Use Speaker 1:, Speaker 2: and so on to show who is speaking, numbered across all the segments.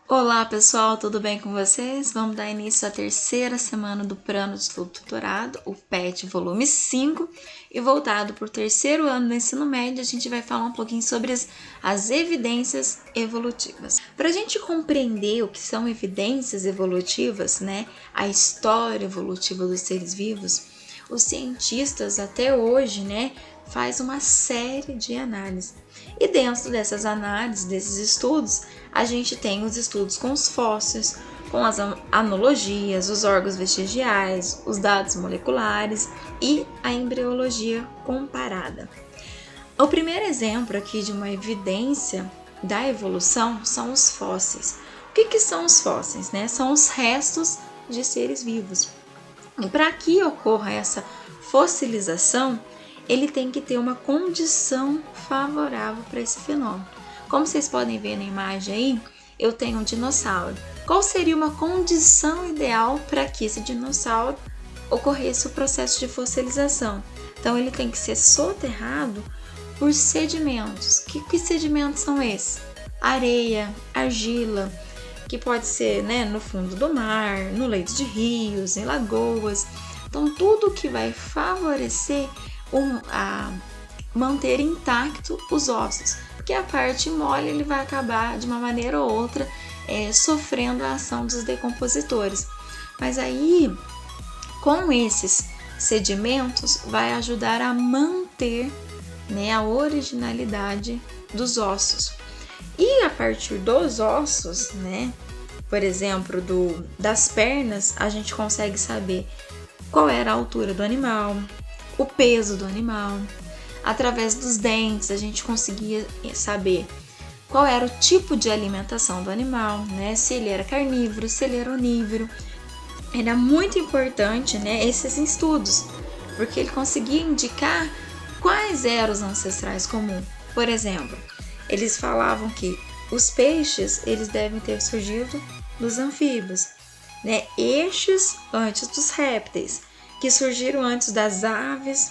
Speaker 1: Olá pessoal, tudo bem com vocês? Vamos dar início à terceira semana do Plano de Estudo Tutorado, o PET volume 5, e voltado para o terceiro ano do ensino médio, a gente vai falar um pouquinho sobre as evidências evolutivas. Para a gente compreender o que são evidências evolutivas, a história evolutiva dos seres vivos, os cientistas até hoje, faz uma série de análises. E dentro dessas análises, desses estudos, a gente tem os estudos com os fósseis, com as analogias, os órgãos vestigiais, os dados moleculares e a embriologia comparada. O primeiro exemplo aqui de uma evidência da evolução são os fósseis. O que são os fósseis? São os restos de seres vivos. E para que ocorra essa fossilização, ele tem que ter uma condição favorável para esse fenômeno. Como vocês podem ver na imagem aí, eu tenho um dinossauro. Qual seria uma condição ideal para que esse dinossauro ocorresse o processo de fossilização? Então ele tem que ser soterrado por sedimentos. Que sedimentos são esses? Areia, argila, que pode ser no fundo do mar, no leito de rios, em lagoas. Então tudo que vai favorecer a manter intacto os ossos, porque a parte mole ele vai acabar de uma maneira ou outra sofrendo a ação dos decompositores. Mas aí, com esses sedimentos, vai ajudar a manter a originalidade dos ossos. E a partir dos ossos, por exemplo, das pernas, a gente consegue saber qual era a altura do animal, o peso do animal. Através dos dentes, a gente conseguia saber qual era o tipo de alimentação do animal, se ele era carnívoro, se ele era onívoro. Era muito importante, esses estudos, porque ele conseguia indicar quais eram os ancestrais comuns. Por exemplo, eles falavam que os peixes eles devem ter surgido dos anfíbios, estes antes dos répteis, que surgiram antes das aves,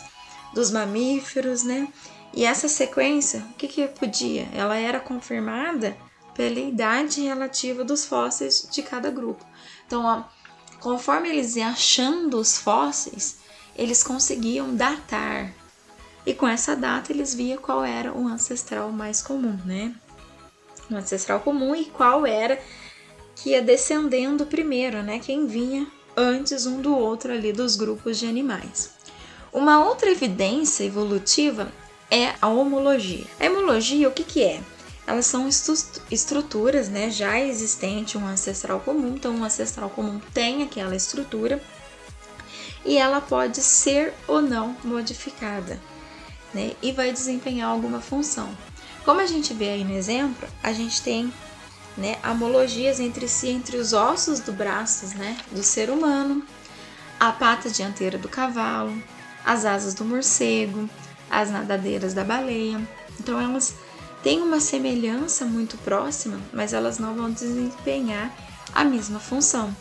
Speaker 1: dos mamíferos, E essa sequência, o que podia? Ela era confirmada pela idade relativa dos fósseis de cada grupo. Então, conforme eles iam achando os fósseis, eles conseguiam datar. E com essa data, eles viam qual era o ancestral mais comum, O ancestral comum e qual era que ia descendendo primeiro, Quem vinha antes um do outro ali dos grupos de animais. Uma outra evidência evolutiva é a homologia. A homologia, o que é? Elas são estruturas, já existente um ancestral comum, então um ancestral comum tem aquela estrutura e ela pode ser ou não modificada, e vai desempenhar alguma função. Como a gente vê aí no exemplo, a gente tem homologias entre si, entre os ossos do braço, do ser humano, a pata dianteira do cavalo, as asas do morcego, as nadadeiras da baleia. Então elas têm uma semelhança muito próxima, mas elas não vão desempenhar a mesma função.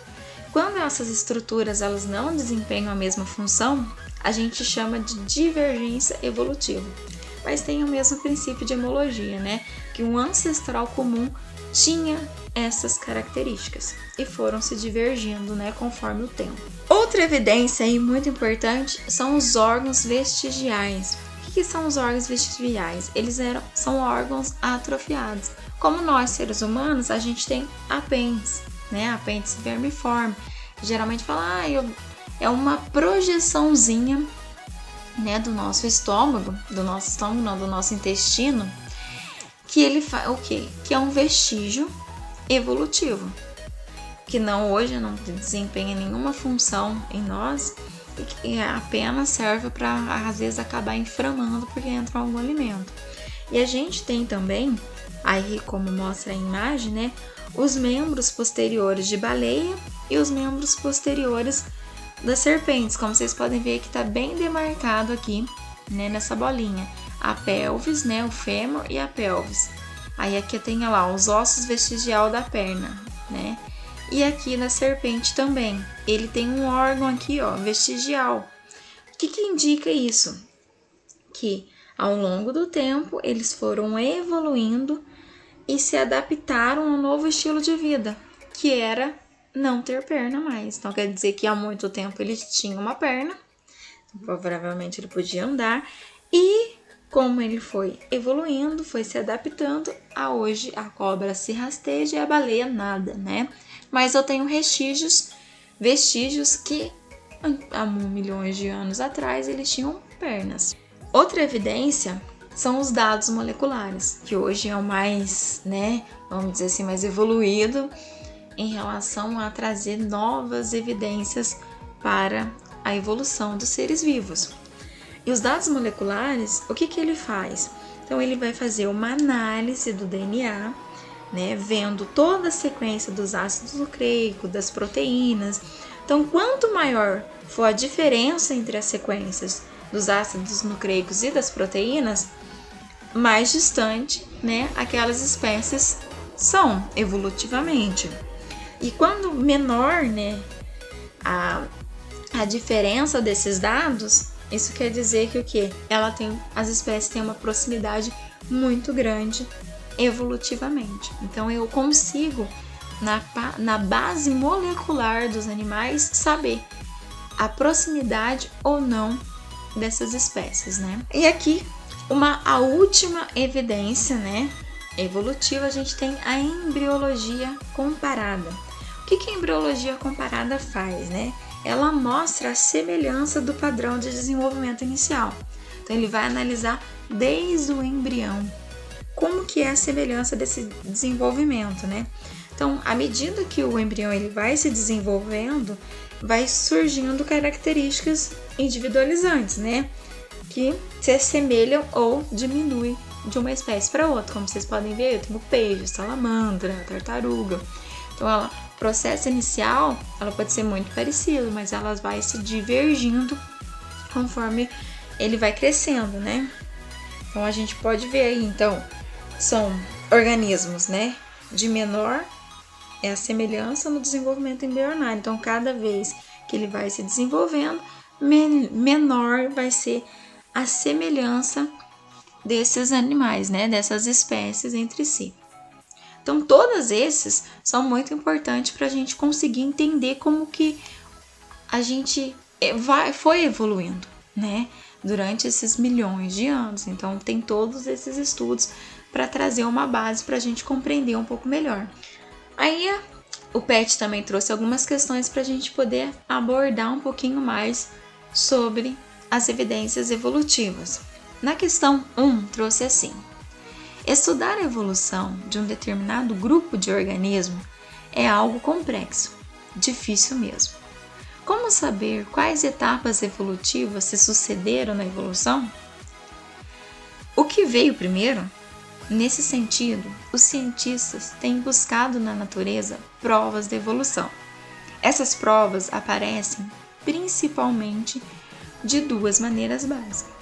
Speaker 1: Quando essas estruturas elas não desempenham a mesma função, a gente chama de divergência evolutiva. Mas tem o mesmo princípio de homologia, que um ancestral comum tinha essas características e foram se divergindo, conforme o tempo. Outra evidência aí muito importante são os órgãos vestigiais. O que são os órgãos vestigiais? São órgãos atrofiados. Como nós, seres humanos, a gente tem apêndice, apêndice vermiforme. Geralmente fala, é uma projeçãozinha, do nosso estômago, do nosso intestino, que ele faz o quê? Que é um vestígio evolutivo, que hoje não desempenha nenhuma função em nós e que apenas serve para, às vezes, acabar inflamando porque entra algum alimento. E a gente tem também, aí como mostra a imagem, os membros posteriores de baleia e os membros posteriores das serpentes, como vocês podem ver que está bem demarcado aqui, nessa bolinha. A pelvis, o fêmur e a pelvis. Aí aqui tem lá os ossos vestigial da perna, E aqui na serpente também. Ele tem um órgão aqui, vestigial. O que indica isso? Que ao longo do tempo eles foram evoluindo e se adaptaram a um novo estilo de vida, que era não ter perna mais. Então quer dizer que há muito tempo ele tinha uma perna, provavelmente ele podia andar, e como ele foi evoluindo, foi se adaptando, a hoje a cobra se rasteja e a baleia nada, né? Mas eu tenho vestígios que há milhões de anos atrás eles tinham pernas. Outra evidência são os dados moleculares, que hoje é o mais, vamos dizer assim, mais evoluído em relação a trazer novas evidências para a evolução dos seres vivos. E os dados moleculares, o que ele faz? Então ele vai fazer uma análise do DNA, vendo toda a sequência dos ácidos nucleicos, das proteínas. Então, quanto maior for a diferença entre as sequências dos ácidos nucleicos e das proteínas, mais distante, aquelas espécies são evolutivamente. E quando menor, a diferença desses dados, isso quer dizer que o quê? As espécies têm uma proximidade muito grande evolutivamente. Então eu consigo, na base molecular dos animais, saber a proximidade ou não dessas espécies, E aqui, a última evidência, evolutiva, a gente tem a embriologia comparada. O que a embriologia comparada faz, Ela mostra a semelhança do padrão de desenvolvimento inicial. Então ele vai analisar desde o embrião como que é a semelhança desse desenvolvimento, Então, à medida que o embrião ele vai se desenvolvendo, vai surgindo características individualizantes, que se assemelham ou diminuem de uma espécie para outra. Como vocês podem ver, eu tenho peixe, salamandra, tartaruga. Então, o processo inicial, ela pode ser muito parecido, mas ela vai se divergindo conforme ele vai crescendo, Então, a gente pode ver aí, são organismos, de menor é a semelhança no desenvolvimento embrionário. Então, cada vez que ele vai se desenvolvendo, menor vai ser a semelhança desses animais, dessas espécies entre si. Então, todos esses são muito importantes para a gente conseguir entender como que a gente foi evoluindo, durante esses milhões de anos. Então, tem todos esses estudos para trazer uma base para a gente compreender um pouco melhor. Aí, o PET também trouxe algumas questões para a gente poder abordar um pouquinho mais sobre as evidências evolutivas. Na questão 1, trouxe assim: estudar a evolução de um determinado grupo de organismos é algo complexo, difícil mesmo. Como saber quais etapas evolutivas se sucederam na evolução? O que veio primeiro? Nesse sentido, os cientistas têm buscado na natureza provas de evolução. Essas provas aparecem principalmente de duas maneiras básicas.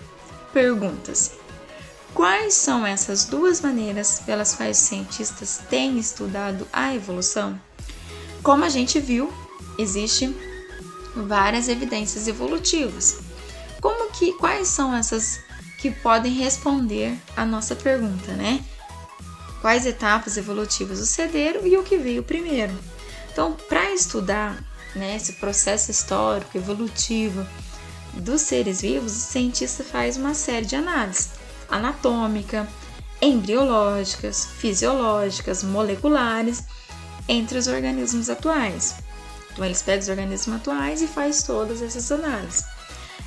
Speaker 1: Pergunta-se: quais são essas duas maneiras pelas quais os cientistas têm estudado a evolução? Como a gente viu, existem várias evidências evolutivas. Quais são essas que podem responder a nossa pergunta, Quais etapas evolutivas sucederam e o que veio primeiro? Então, para estudar esse processo histórico, evolutivo dos seres vivos, o cientista faz uma série de análises anatômica, embriológicas, fisiológicas, moleculares, entre os organismos atuais. Então, eles pegam os organismos atuais e faz todas essas análises.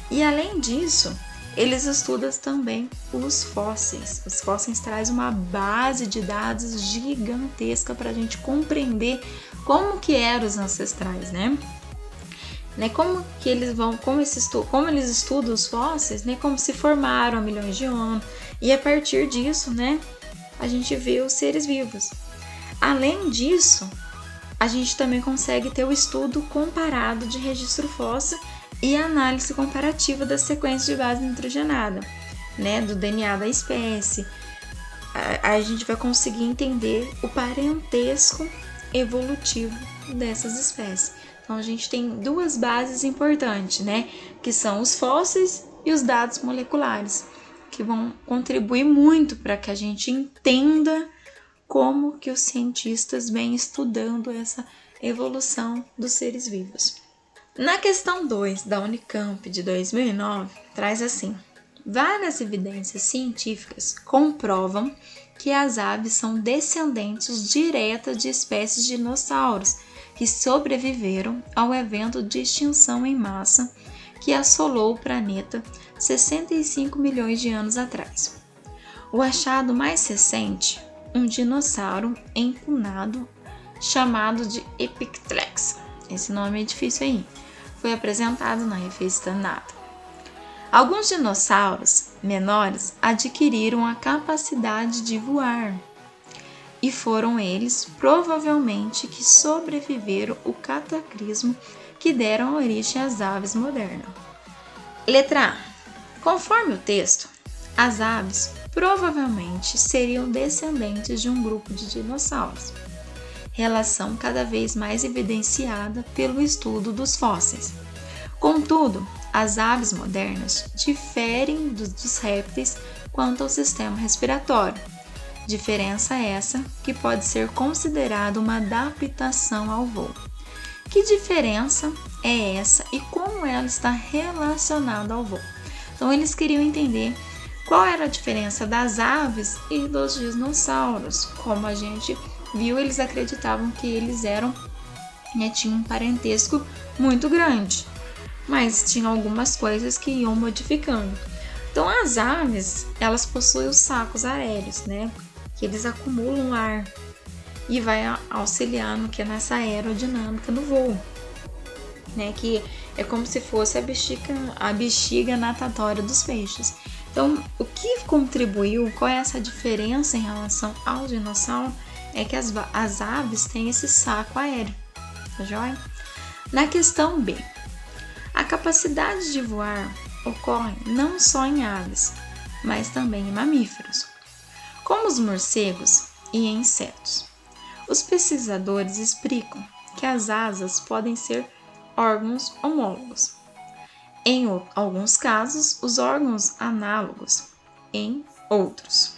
Speaker 1: E, além disso, eles estudam também os fósseis. Os fósseis trazem uma base de dados gigantesca para a gente compreender como que eram os ancestrais, Como eles estudam os fósseis, como se formaram há milhões de anos. E a partir disso, a gente vê os seres vivos. Além disso, a gente também consegue ter o estudo comparado de registro fóssil e a análise comparativa das sequências de base nitrogenada, do DNA da espécie. A gente vai conseguir entender o parentesco evolutivo dessas espécies. Então, a gente tem duas bases importantes, que são os fósseis e os dados moleculares, que vão contribuir muito para que a gente entenda como que os cientistas vêm estudando essa evolução dos seres vivos. Na questão 2 da Unicamp de 2009, traz assim: várias evidências científicas comprovam que as aves são descendentes diretas de espécies de dinossauros que sobreviveram ao evento de extinção em massa que assolou o planeta 65 milhões de anos atrás. O achado mais recente, um dinossauro empunado chamado de Epictlex, esse nome é difícil aí, foi apresentado na revista Nata. Alguns dinossauros menores adquiriram a capacidade de voar, e foram eles, provavelmente, que sobreviveram o cataclismo que deram origem às aves modernas. Letra A. Conforme o texto, as aves provavelmente seriam descendentes de um grupo de dinossauros, relação cada vez mais evidenciada pelo estudo dos fósseis. Contudo, as aves modernas diferem dos répteis quanto ao sistema respiratório. Diferença essa que pode ser considerada uma adaptação ao voo. Que diferença é essa e como ela está relacionada ao voo? Então, eles queriam entender qual era a diferença das aves e dos dinossauros. Como a gente viu, eles acreditavam que eles tinham um parentesco muito grande, mas tinha algumas coisas que iam modificando. Então, as aves, elas possuem os sacos aéreos, que eles acumulam ar e vai auxiliar nessa aerodinâmica no voo, que é como se fosse a bexiga natatória dos peixes. Então, o que contribuiu, qual é essa diferença em relação ao dinossauro, é que as aves têm esse saco aéreo, tá joia? Na questão B, a capacidade de voar ocorre não só em aves, mas também em mamíferos, como os morcegos e em insetos. Os pesquisadores explicam que as asas podem ser órgãos homólogos. Em alguns casos, os órgãos análogos, em outros.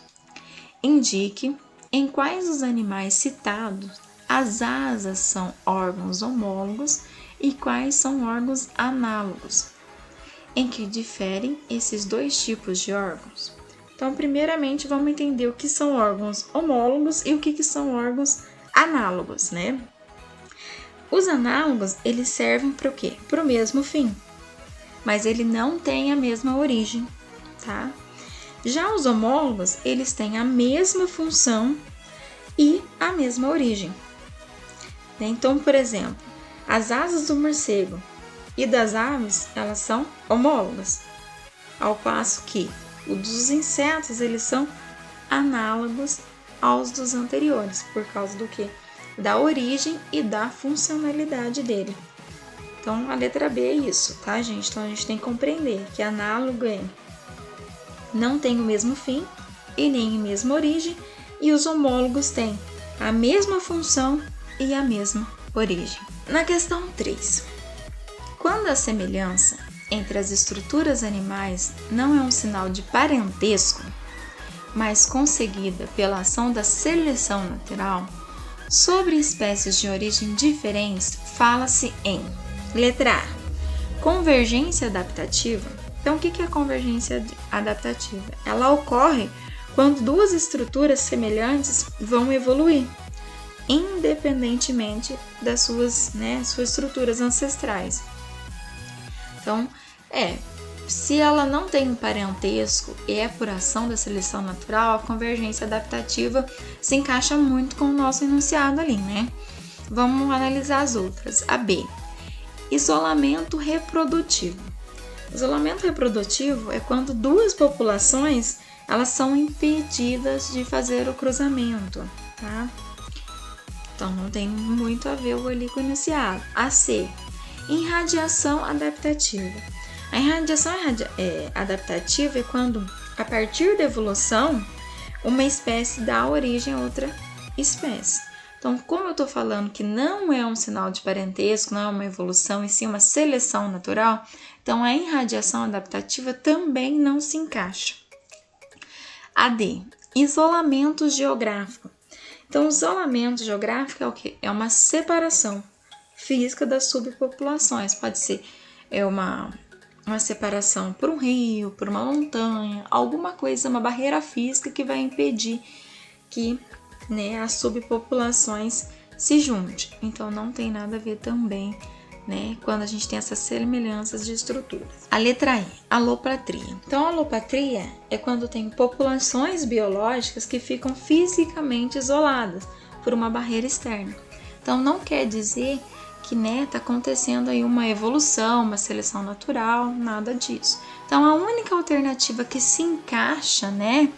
Speaker 1: Indique em quais os animais citados as asas são órgãos homólogos e quais são órgãos análogos. Em que diferem esses dois tipos de órgãos? Então, primeiramente, vamos entender o que são órgãos homólogos e o que são órgãos análogos, Os análogos, eles servem para o quê? Para o mesmo fim, mas ele não tem a mesma origem, tá? Já os homólogos, eles têm a mesma função e a mesma origem. Então, por exemplo, as asas do morcego e das aves, elas são homólogas, ao passo que os dos insetos, eles são análogos aos dos anteriores, por causa do quê? Da origem e da funcionalidade dele. Então, a letra B é isso, tá, gente? Então, a gente tem que compreender que análogo não tem o mesmo fim e nem a mesma origem, e os homólogos têm a mesma função e a mesma origem. Na questão 3, quando a semelhança entre as estruturas animais não é um sinal de parentesco, mas conseguida pela ação da seleção natural, sobre espécies de origem diferentes, fala-se em letra A, convergência adaptativa. Então, o que é a convergência adaptativa? Ela ocorre quando duas estruturas semelhantes vão evoluir, independentemente das suas estruturas ancestrais. Então, se ela não tem um parentesco e é por ação da seleção natural, a convergência adaptativa se encaixa muito com o nosso enunciado ali, Vamos analisar as outras. A B, isolamento reprodutivo. Isolamento reprodutivo é quando duas populações elas são impedidas de fazer o cruzamento, tá? Então, não tem muito a ver ali com o enunciado. A C, irradiação adaptativa. A irradiação adaptativa é quando, a partir da evolução, uma espécie dá origem a outra espécie. Então, como eu estou falando que não é um sinal de parentesco, não é uma evolução, e sim uma seleção natural, então a irradiação adaptativa também não se encaixa. A D, isolamento geográfico. Então, o isolamento geográfico é o quê? É uma separação física das subpopulações. Pode ser uma separação por um rio, por uma montanha, alguma coisa, uma barreira física que vai impedir que, né, as subpopulações se juntem. Então, não tem nada a ver também, né, quando a gente tem essas semelhanças de estruturas. A letra E, alopatria. Então, a alopatria é quando tem populações biológicas que ficam fisicamente isoladas por uma barreira externa. Então, não quer dizer que, né, está acontecendo aí uma evolução, uma seleção natural, nada disso. Então, a única alternativa que se encaixa, né,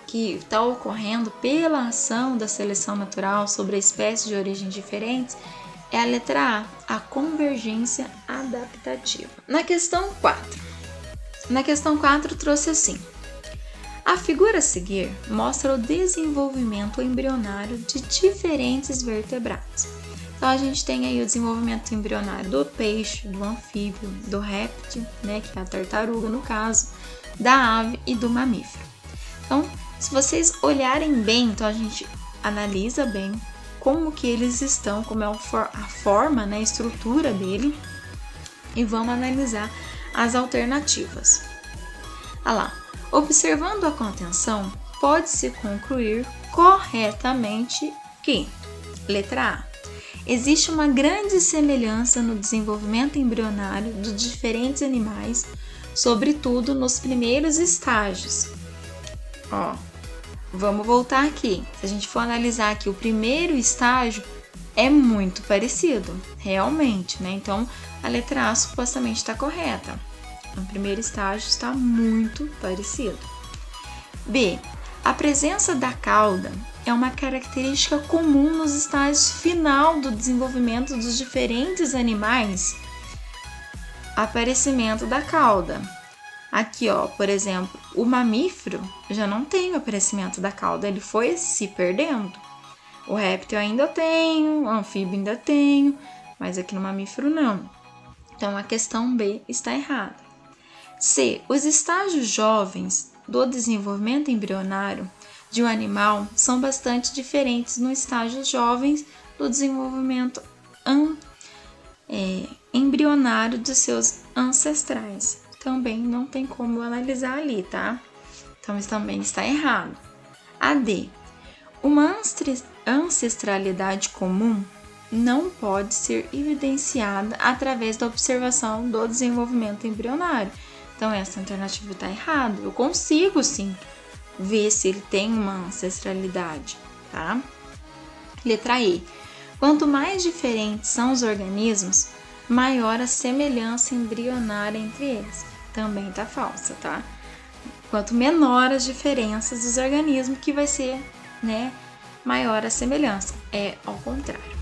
Speaker 1: que está ocorrendo pela ação da seleção natural sobre espécies de origens diferentes, é a letra A convergência adaptativa. Na questão 4 trouxe assim: a figura a seguir mostra o desenvolvimento embrionário de diferentes vertebrados. Então, a gente tem aí o desenvolvimento embrionário do peixe, do anfíbio, do réptil, né, que é a tartaruga no caso, da ave e do mamífero. Então, se vocês olharem bem, então a gente analisa bem como que eles estão, como é a forma, né, a estrutura dele, e vamos analisar as alternativas. Olha lá, observando com atenção, pode-se concluir corretamente que, letra A, existe uma grande semelhança no desenvolvimento embrionário dos diferentes animais, sobretudo nos primeiros estágios. Ó, vamos voltar aqui. Se a gente for analisar aqui, o primeiro estágio é muito parecido, realmente, né? Então, a letra A supostamente está correta. O primeiro estágio está muito parecido. B. A presença da cauda é uma característica comum nos estágios final do desenvolvimento dos diferentes animais. Aparecimento da cauda. Aqui, ó, por exemplo, o mamífero já não tem o aparecimento da cauda, ele foi se perdendo. O réptil ainda tem, o anfíbio ainda tem, mas aqui no mamífero não. Então, a questão B está errada. C. Os estágios jovens do desenvolvimento embrionário de um animal são bastante diferentes nos estágios jovens do desenvolvimento embrionário de seus ancestrais. Também não tem como analisar ali, tá? Então, isso também está errado. A D. Uma ancestralidade comum não pode ser evidenciada através da observação do desenvolvimento embrionário. Então, essa alternativa está errada. Eu consigo, sim, ver se ele tem uma ancestralidade, tá? Letra E. Quanto mais diferentes são os organismos, maior a semelhança embrionária entre eles. Também tá falsa, tá? Quanto menor as diferenças dos organismos, que vai ser, né, maior a semelhança. É ao contrário.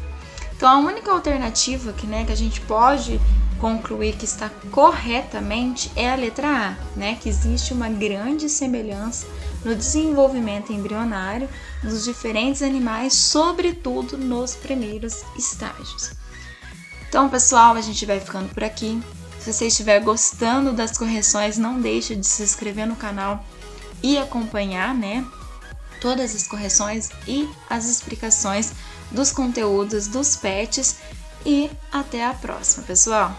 Speaker 1: Então, a única alternativa que a gente pode concluir que está corretamente é a letra A, né? Que existe uma grande semelhança no desenvolvimento embrionário dos diferentes animais, sobretudo nos primeiros estágios. Então, pessoal, a gente vai ficando por aqui. Se você estiver gostando das correções, não deixe de se inscrever no canal e acompanhar, né, todas as correções e as explicações dos conteúdos dos PETs. E até a próxima, pessoal!